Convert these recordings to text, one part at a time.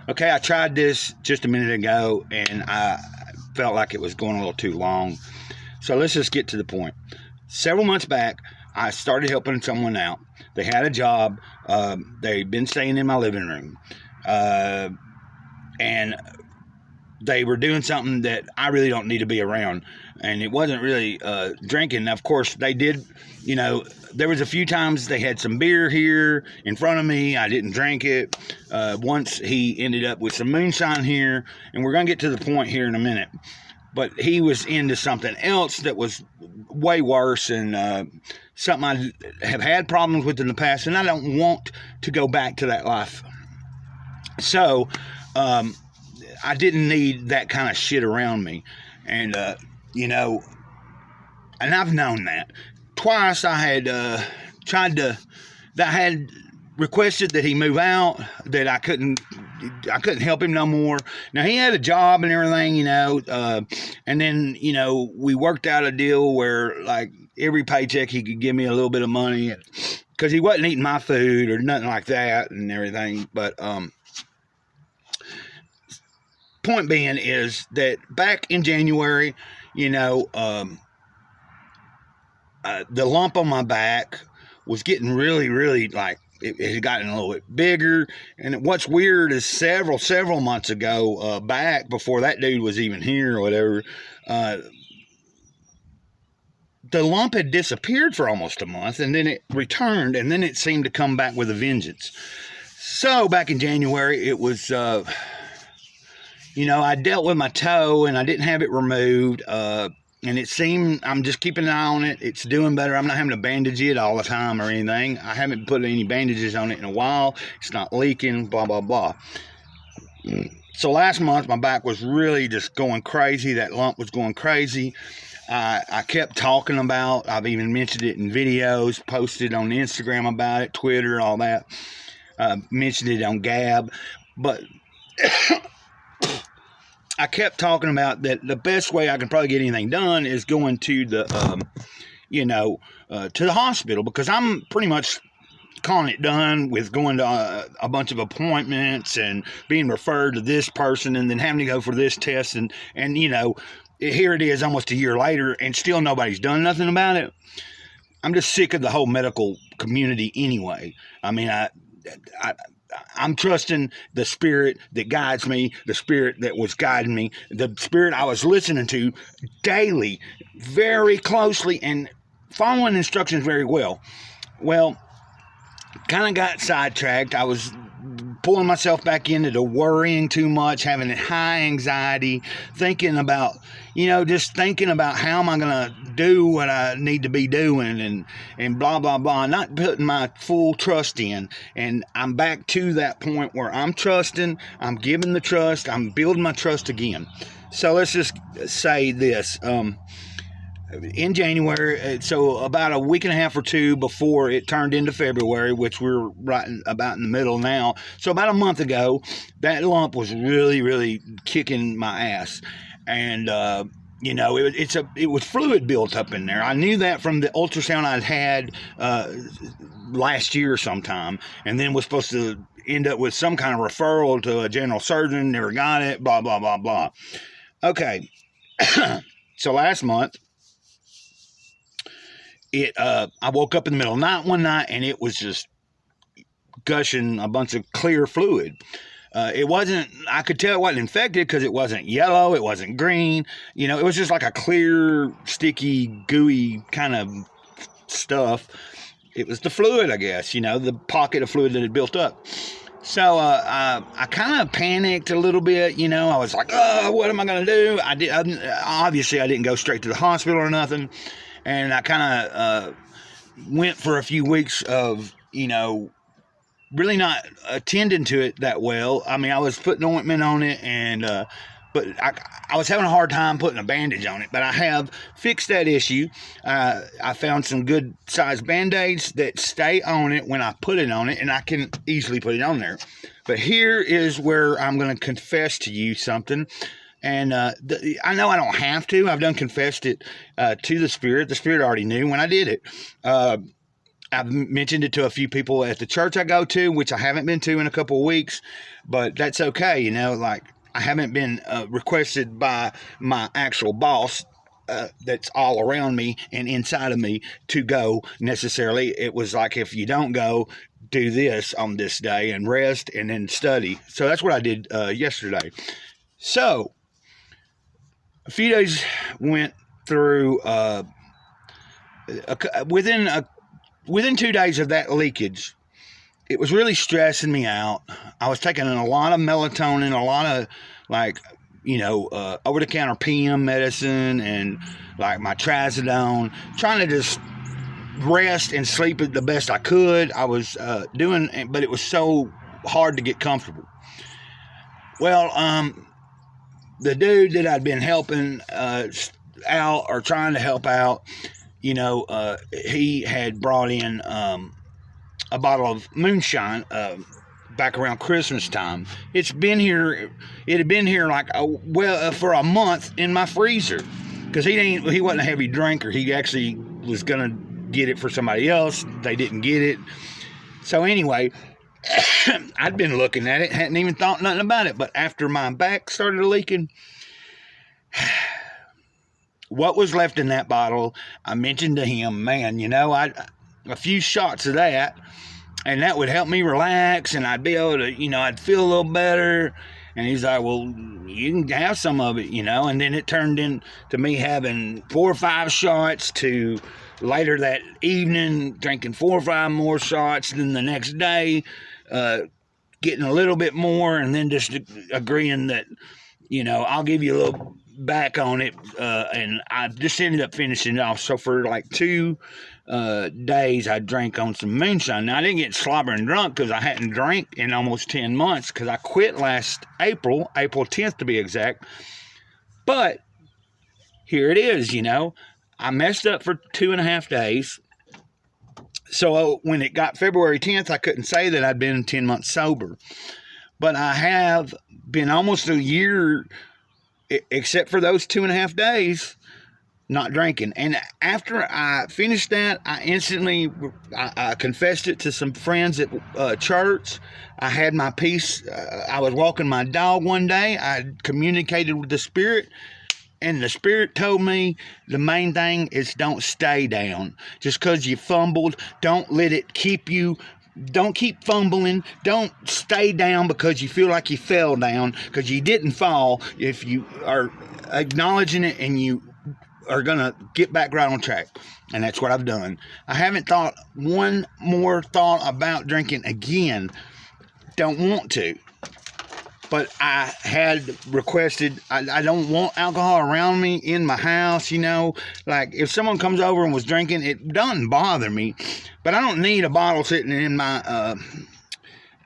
Okay, I tried this just a minute ago, and I felt like it was going a little too long. So let's just get to the point. Several months back, I started helping someone out. They had a job. They'd been staying in my living room. And they were doing something that I really don't need to be around. And it wasn't really drinking. Now, of course, they did, there was a few times they had some beer here in front of me. I didn't drink it. Once he ended up with some moonshine here, and we're going to get to the point here in a minute. But he was into something else that was way worse, and something I have had problems with in the past, and I don't want to go back to that life. So, I didn't need that kind of shit around me. And, and I've known that. Twice I had I had requested that he move out, that I couldn't help him no more. Now, he had a job and everything, and then, we worked out a deal where, like, every paycheck he could give me a little bit of money, because he wasn't eating my food or nothing like that and everything. But, point being is that back in January, the lump on my back was getting really, really, like, it had gotten a little bit bigger. And what's weird is several months ago, back before that dude was even here or whatever, the lump had disappeared for almost a month, and then it returned, and then it seemed to come back with a vengeance. So back in January, it was, I dealt with my toe, and I didn't have it removed, and it seemed, I'm just keeping an eye on it. It's doing better. I'm not having to bandage it all the time or anything. I haven't put any bandages on it in a while. It's not leaking, blah, blah, blah. So last month, my back was really just going crazy. That lump was going crazy. I kept talking about, I've even mentioned it in videos, posted on Instagram about it, Twitter, all that. Mentioned it on Gab. But I kept talking about that the best way I can probably get anything done is going to the, to the hospital, because I'm pretty much calling it done with going to a bunch of appointments and being referred to this person and then having to go for this test. And here it is almost a year later, and still nobody's done nothing about it. I'm just sick of the whole medical community anyway. I mean, I'm trusting the spirit that guides me, the spirit that was guiding me, the spirit I was listening to daily, very closely, and following instructions very well. Well, kind of got sidetracked. I was pulling myself back into worrying too much, having high anxiety, thinking about, just thinking about how am I going to do what I need to be doing, and blah, blah, blah, not putting my full trust in. And I'm back to that point where I'm trusting, I'm giving the trust, I'm building my trust again. So let's just say this. In January, so about a week and a half or two before it turned into February, which we're right about in the middle now. So about a month ago, that lump was really, really kicking my ass. And, it was fluid built up in there. I knew that from the ultrasound I'd had last year sometime, and then was supposed to end up with some kind of referral to a general surgeon, never got it, blah, blah, blah, blah. Okay, so last month, I woke up in the middle of the night one night, and it was just gushing a bunch of clear fluid. It wasn't, I could tell it wasn't infected because it wasn't yellow, it wasn't green, it was just like a clear, sticky, gooey kind of stuff. It was the fluid, I guess, the pocket of fluid that had built up. So I kind of panicked a little bit, I was like, oh, what am I going to do? Obviously I didn't go straight to the hospital or nothing. And I kind of went for a few weeks of, really not attending to it that well. I mean, I was putting ointment on it, and but I was having a hard time putting a bandage on it. But I have fixed that issue. I found some good sized Band-Aids that stay on it when I put it on it, and I can easily put it on there. But here is where I'm going to confess to you something. And I know I don't have to. I've done confessed it to the Spirit. The Spirit already knew when I did it. I've mentioned it to a few people at the church I go to, which I haven't been to in a couple of weeks, but that's okay. You know, like I haven't been requested by my actual boss that's all around me and inside of me to go necessarily. It was like, if you don't go, do this on this day and rest and then study. So that's what I did yesterday. So a few days went through. Within 2 days of that leakage, it was really stressing me out. I was taking a lot of melatonin, a lot of over-the-counter PM medicine, and like my trazodone, trying to just rest and sleep the best I could. I was doing, but it was so hard to get comfortable. Well, the dude that I'd been helping out, or trying to help out, he had brought in a bottle of moonshine back around Christmas time. It had been here for a month in my freezer, because he wasn't a heavy drinker. He actually was gonna get it for somebody else. They didn't get it. So anyway, I'd been looking at it, hadn't even thought nothing about it. But after my back started leaking, what was left in that bottle, I mentioned to him, man, a few shots of that, and that would help me relax, and I'd be able to, I'd feel a little better. And he's like, well, you can have some of it, and then it turned into me having 4 or 5 shots, to later that evening drinking 4 or 5 more shots, then the next day getting a little bit more, and then just agreeing that, I'll give you a little back on it, and I just ended up finishing it off. So for like 2 days, I drank on some moonshine. Now, I didn't get slobbering drunk, because I hadn't drank in almost 10 months, because I quit last April 10th to be exact. But here it is, I messed up for 2.5 days. So when it got February 10th, I couldn't say that I'd been 10 months sober. But I have been almost a year, except for those 2.5 days, not drinking. And after I finished that, I instantly I confessed it to some friends at church. I had my peace. I was walking my dog one day. I communicated with the Spirit, and the Spirit told me the main thing is don't stay down. Just because you fumbled, don't let it keep you. Don't keep fumbling. Don't stay down because you feel like you fell down, because you didn't fall. If you are acknowledging it and you are going to get back right on track. And that's what I've done. I haven't thought one more thought about drinking again. Don't want to. But I had requested, I don't want alcohol around me in my house, Like, if someone comes over and was drinking, it doesn't bother me. But I don't need a bottle sitting in my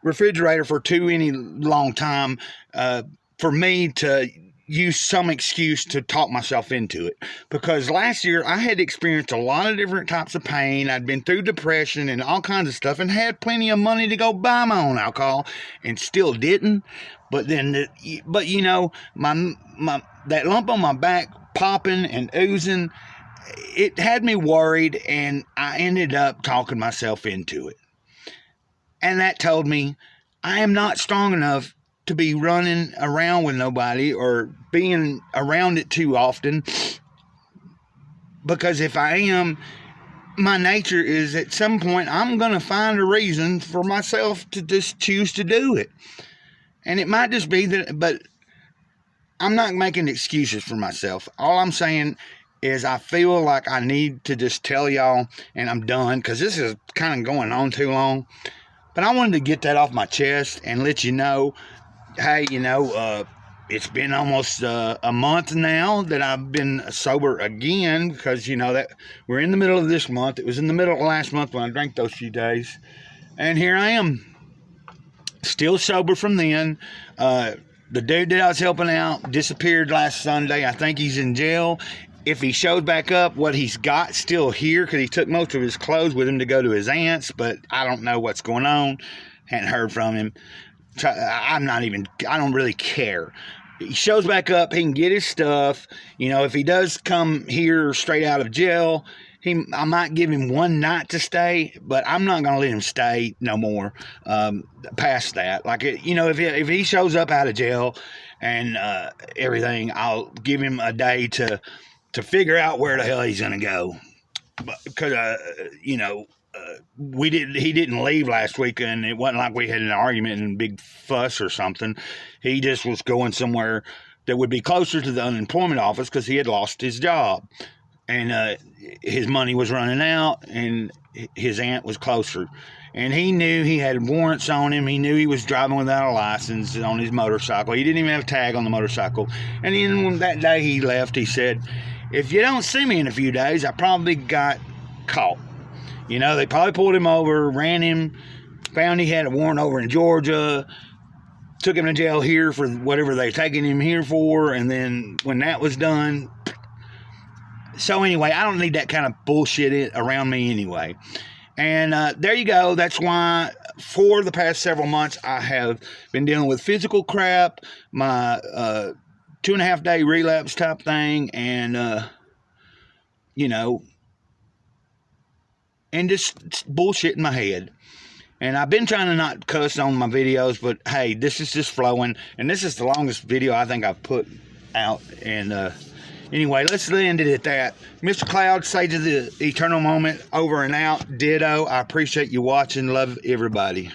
refrigerator for any long time for me to use some excuse to talk myself into it. Because last year, I had experienced a lot of different types of pain. I'd been through depression and all kinds of stuff, and had plenty of money to go buy my own alcohol, and still didn't. But then, my that lump on my back popping and oozing, it had me worried, and I ended up talking myself into it. And that told me I am not strong enough to be running around with nobody or being around it too often. Because if I am, my nature is at some point I'm going to find a reason for myself to just choose to do it. And it might just be that, but I'm not making excuses for myself. All I'm saying is I feel like I need to just tell y'all, and I'm done, because this is kind of going on too long. But I wanted to get that off my chest and let you know, hey, it's been almost a month now that I've been sober again, because, that we're in the middle of this month. It was in the middle of last month when I drank those few days. And here I am, still sober from then. The dude that I was helping out disappeared last Sunday. I think he's in jail. If he shows back up, what he's got still here, because he took most of his clothes with him to go to his aunt's, but I don't know what's going on. Hadn't heard from him. I don't really care. He shows back up, he can get his stuff. If he does come here straight out of jail, I might give him one night to stay, but I'm not going to let him stay no more past that. Like, if he shows up out of jail and everything, I'll give him a day to figure out where the hell he's going to go. Because, he didn't leave last week, and it wasn't like we had an argument and a big fuss or something. He just was going somewhere that would be closer to the unemployment office because he had lost his job. And his money was running out, and his aunt was closer. And he knew he had warrants on him. He knew he was driving without a license on his motorcycle. He didn't even have a tag on the motorcycle. And then when that day he left, he said, if you don't see me in a few days, I probably got caught. They probably pulled him over, ran him, found he had a warrant over in Georgia, took him to jail here for whatever they taking him here for, and then when that was done... So anyway, I don't need that kind of bullshit around me anyway. And there you go. That's why for the past several months I have been dealing with physical crap, my 2.5 day relapse type thing, and and just bullshit in my head. And I've been trying to not cuss on my videos, but hey, this is just flowing, and this is the longest video I think I've put out. And anyway, let's end it at that. Mr. Cloud, say to the eternal moment, over and out. Ditto. I appreciate you watching. Love everybody.